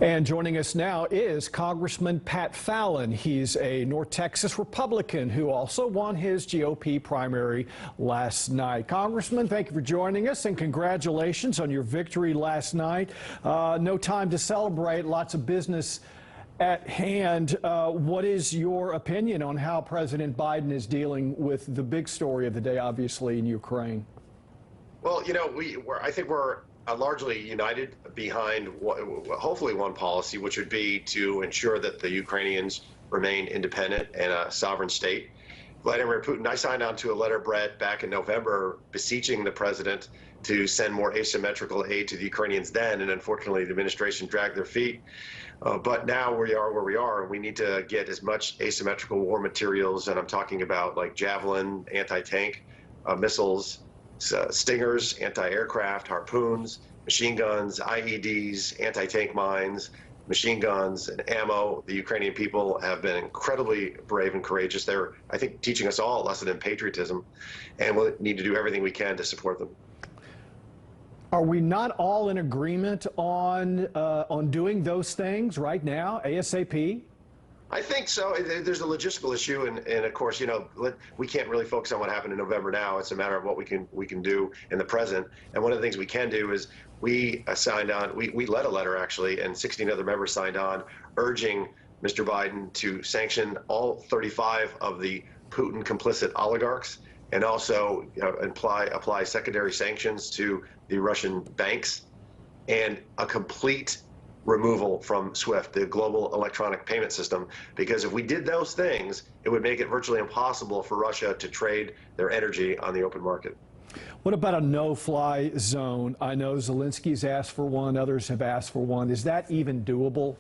And joining us now is Congressman Pat Fallon. He's a North Texas Republican who also won his GOP primary last night. Congressman, thank you for joining us and congratulations on your victory last night. No time to celebrate, lots of business at hand. What is your opinion on how President Biden is dealing with the big story of the day, obviously, in Ukraine? Well, you know, I think we're largely united behind hopefully one policy, which would be to ensure that the Ukrainians remain independent and a sovereign state. Vladimir Putin, I signed on to a letter, Brett, back in November, beseeching the president to send more asymmetrical aid to the Ukrainians then, and unfortunately the administration dragged their feet. But now we are where we are, and we need to get as much asymmetrical war materials, and I'm talking about like Javelin, anti-tank missiles, Stingers, anti-aircraft, harpoons, machine guns, IEDs, anti-tank mines, machine guns, and ammo. The Ukrainian people have been incredibly brave and courageous. They're, I think, teaching us all a lesson in patriotism, and we'll need to do everything we can to support them. Are we not all in agreement on doing those things right now, ASAP? I think so. There's a logistical issue, and of course, you know, we can't really focus on what happened in November now. It's a matter of what we can do in the present. And one of the things we can do is we signed on. We led a letter actually, and 16 other members signed on, urging Mr. Biden to sanction all 35 of the Putin complicit oligarchs, and also apply secondary sanctions to the Russian banks, and a complete removal from SWIFT, the global electronic payment system, because if we did those things, it would make it virtually impossible for Russia to trade their energy on the open market. What about a no-fly zone? I know Zelensky's asked for one, others have asked for one. Is that even doable?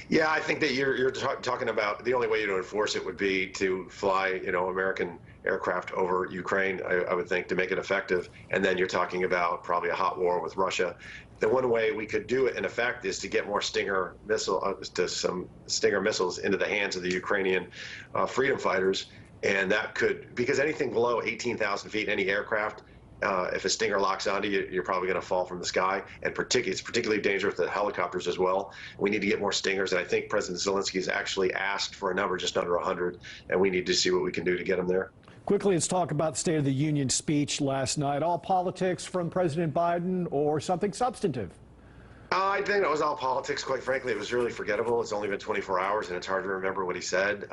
Yeah, I think that you're talking about the only way to enforce it would be to fly, you know, American aircraft over Ukraine, I would think, to make it effective. And then you're talking about probably a hot war with Russia. The one way we could do it in effect is to get more Stinger missiles into the hands of the Ukrainian freedom fighters. And that could, because anything below 18,000 feet, any aircraft, if a Stinger locks onto you, you're probably going to fall from the sky. And it's particularly dangerous with the helicopters as well. We need to get more Stingers. And I think President Zelensky has actually asked for a number just under 100. And we need to see what we can do to get them there. Quickly, let's talk about the State of the Union speech last night. All politics from President Biden or something substantive? I think it was all politics, quite frankly. It was really forgettable. It's only been 24 hours, and it's hard to remember what he said.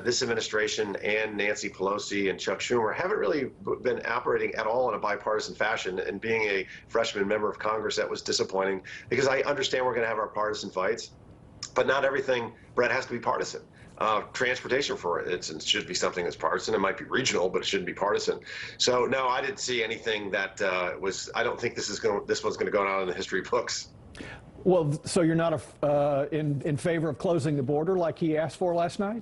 This administration and Nancy Pelosi and Chuck Schumer haven't really been operating at all in a bipartisan fashion. And being a freshman member of Congress, that was disappointing, because I understand we're going to have our partisan fights, but not everything, Brett, has to be partisan. Transportation, for instance, should be something that's partisan. It might be regional, but it shouldn't be partisan. So no, I didn't see anything that I don't think this one's going to go down in the history books. Well, so you're not in favor of closing the border like he asked for last night?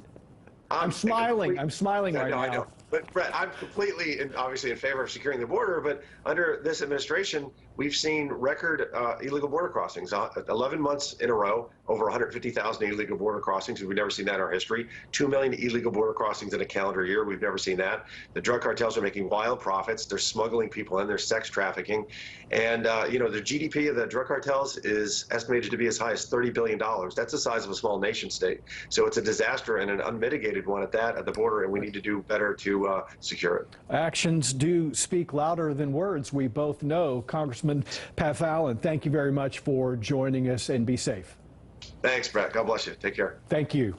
I'm smiling. I'm smiling right now. I know. But Brett, I'm completely and obviously in favor of securing the border. But under this administration, we've seen record illegal border crossings. 11 months in a row, over 150,000 illegal border crossings. We've never seen that in our history. 2 million illegal border crossings in a calendar year. We've never seen that. The drug cartels are making wild profits. They're smuggling people in. They're sex trafficking. And, you know, the GDP of the drug cartels is estimated to be as high as $30 billion. That's the size of a small nation state. So it's a disaster, and an unmitigated one at that, at the border, and we need to do better to secure it. Actions do speak louder than words, we both know. Congressman Pat Fallon, thank you very much for joining us, and be safe. Thanks, Brett. God bless you. Take care. Thank you.